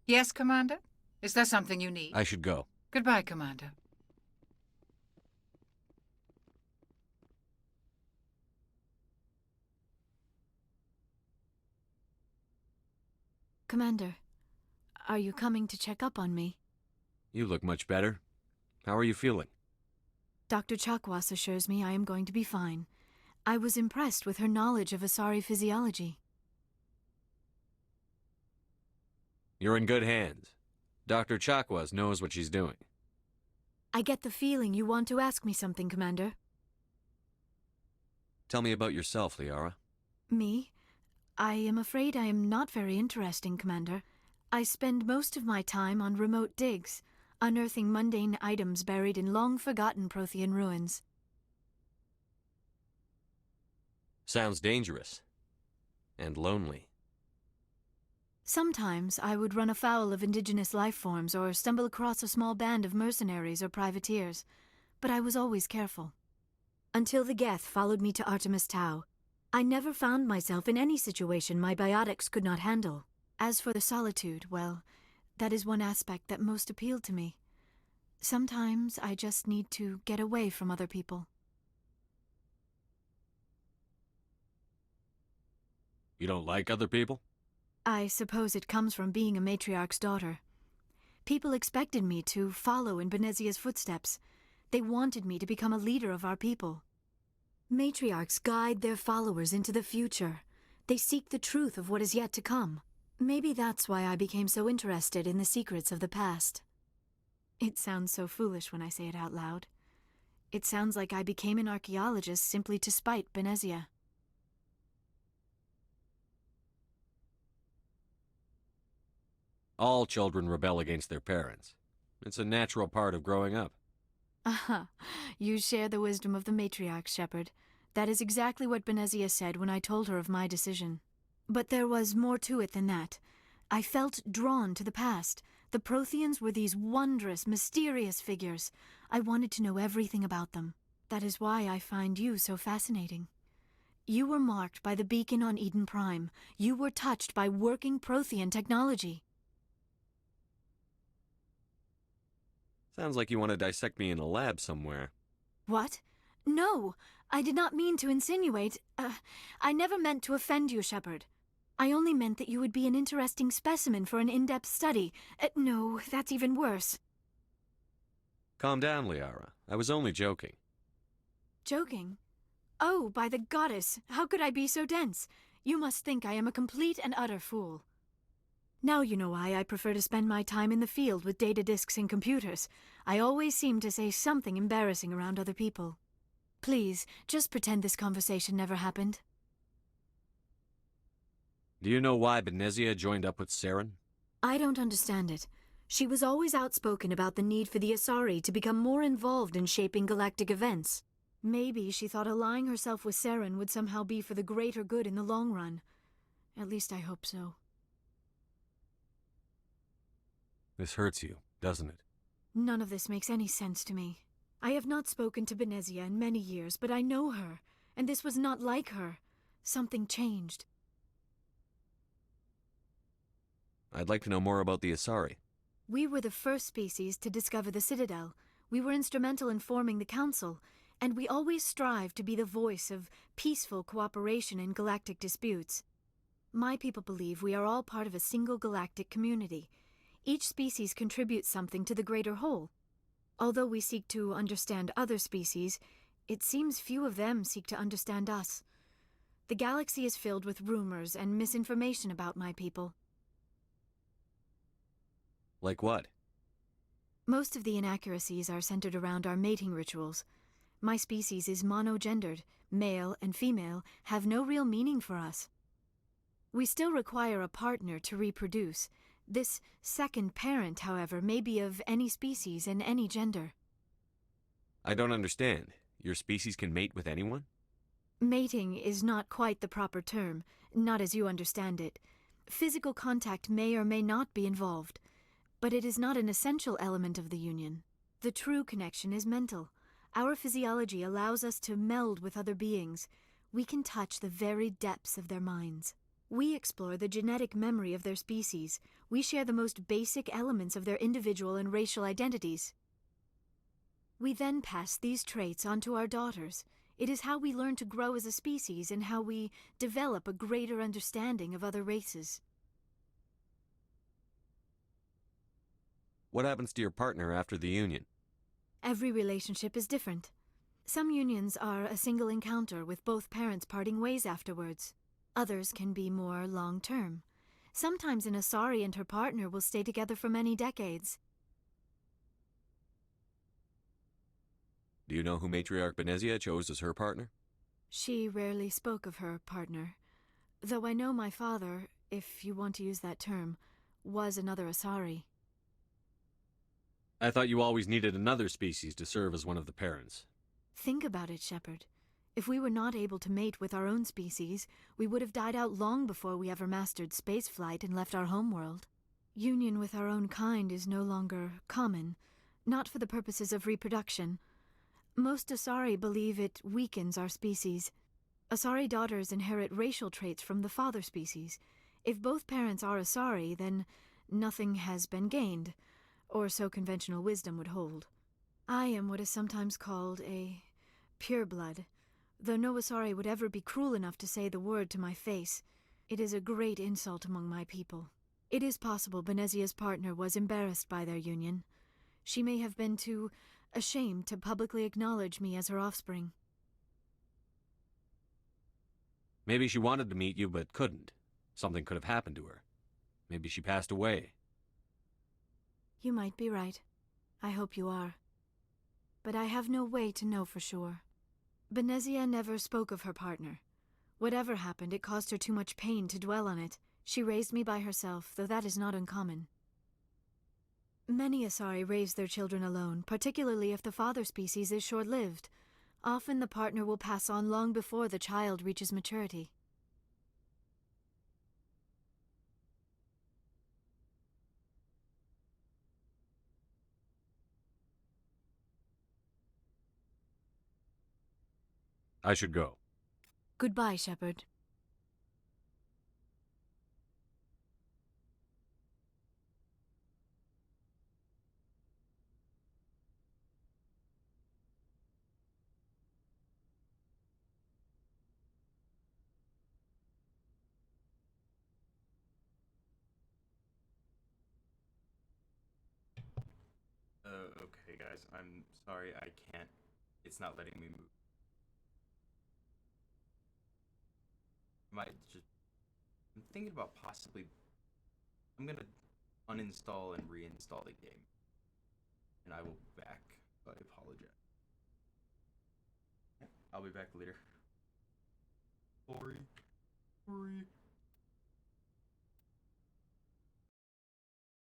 Yes, Commander? Is there something you need? I should go. Goodbye, Commander. Commander, are you coming to check up on me? You look much better. How are you feeling? Dr. Chakwas assures me I am going to be fine. I was impressed with her knowledge of Asari physiology. You're in good hands. Dr. Chakwas knows what she's doing. I get the feeling you want to ask me something, Commander. Tell me about yourself, Liara. Me? I am afraid I am not very interesting, Commander. I spend most of my time on remote digs, unearthing mundane items buried in long-forgotten Prothean ruins. Sounds dangerous. And lonely. Sometimes I would run afoul of indigenous life forms or stumble across a small band of mercenaries or privateers, but I was always careful. Until the Geth followed me to Artemis Tau, I never found myself in any situation my biotics could not handle. As for the solitude, well, that is one aspect that most appealed to me. Sometimes I just need to get away from other people. You don't like other people? I suppose it comes from being a matriarch's daughter. People expected me to follow in Benezia's footsteps. They wanted me to become a leader of our people. Matriarchs guide their followers into the future. They seek the truth of what is yet to come. Maybe that's why I became so interested in the secrets of the past. It sounds so foolish when I say it out loud. It sounds like I became an archaeologist simply to spite Benezia. All children rebel against their parents. It's a natural part of growing up. Aha, you share the wisdom of the matriarch, Shepard. That is exactly what Benezia said when I told her of my decision. But there was more to it than that. I felt drawn to the past. The Protheans were these wondrous, mysterious figures. I wanted to know everything about them. That is why I find you so fascinating. You were marked by the beacon on Eden Prime. You were touched by working Prothean technology. Sounds like you want to dissect me in a lab somewhere. What? No, I did not mean to insinuate. I never meant to offend you, Shepard. I only meant that you would be an interesting specimen for an in-depth study. No, that's even worse. Calm down, Liara. I was only joking. Joking? Oh, by the goddess, how could I be so dense? You must think I am a complete and utter fool. Now you know why I prefer to spend my time in the field with data disks and computers. I always seem to say something embarrassing around other people. Please, just pretend this conversation never happened. Do you know why Benezia joined up with Saren? I don't understand it. She was always outspoken about the need for the Asari to become more involved in shaping galactic events. Maybe she thought allying herself with Saren would somehow be for the greater good in the long run. At least I hope so. This hurts you, doesn't it? None of this makes any sense to me. I have not spoken to Benezia in many years, but I know her, and this was not like her. Something changed. I'd like to know more about the Asari. We were the first species to discover the Citadel. We were instrumental in forming the Council, and we always strive to be the voice of peaceful cooperation in galactic disputes. My people believe we are all part of a single galactic community. Each species contributes something to the greater whole. Although we seek to understand other species, it seems few of them seek to understand us. The galaxy is filled with rumors and misinformation about my people. Like what? Most of the inaccuracies are centered around our mating rituals. My species is monogendered. Male and female have no real meaning for us. We still require a partner to reproduce. This second parent, however, may be of any species and any gender. I don't understand. Your species can mate with anyone? Mating is not quite the proper term, not as you understand it. Physical contact may or may not be involved, but it is not an essential element of the union. The true connection is mental. Our physiology allows us to meld with other beings. We can touch the very depths of their minds. We explore the genetic memory of their species. We share the most basic elements of their individual and racial identities. We then pass these traits on to our daughters. It is how we learn to grow as a species and how we develop a greater understanding of other races. What happens to your partner after the union? Every relationship is different. Some unions are a single encounter with both parents parting ways afterwards. Others can be more long-term. Sometimes an Asari and her partner will stay together for many decades. Do you know who Matriarch Benezia chose as her partner? She rarely spoke of her partner, though I know my father, if you want to use that term, was another Asari. I thought you always needed another species to serve as one of the parents. Think about it, Shepard. If we were not able to mate with our own species, we would have died out long before we ever mastered spaceflight and left our homeworld. Union with our own kind is no longer common, not for the purposes of reproduction. Most Asari believe it weakens our species. Asari daughters inherit racial traits from the father species. If both parents are Asari, then nothing has been gained, or so conventional wisdom would hold. I am what is sometimes called a pureblood, though no Asari would ever be cruel enough to say the word to my face. It is a great insult among my people. It is possible Benezia's partner was embarrassed by their union. She may have been too ashamed to publicly acknowledge me as her offspring. Maybe she wanted to meet you but couldn't. Something could have happened to her. Maybe she passed away. You might be right. I hope you are. But I have no way to know for sure. Benezia never spoke of her partner. Whatever happened, it caused her too much pain to dwell on it. She raised me by herself, though that is not uncommon. Many Asari raise their children alone, particularly if the father species is short-lived. Often the partner will pass on long before the child reaches maturity. I should go. Goodbye, Shepard. Okay, guys, I'm sorry, I can't. It's not letting me move. I'm thinking about possibly. I'm gonna uninstall and reinstall the game. And I will be back. I apologize. I'll be back later. Sorry.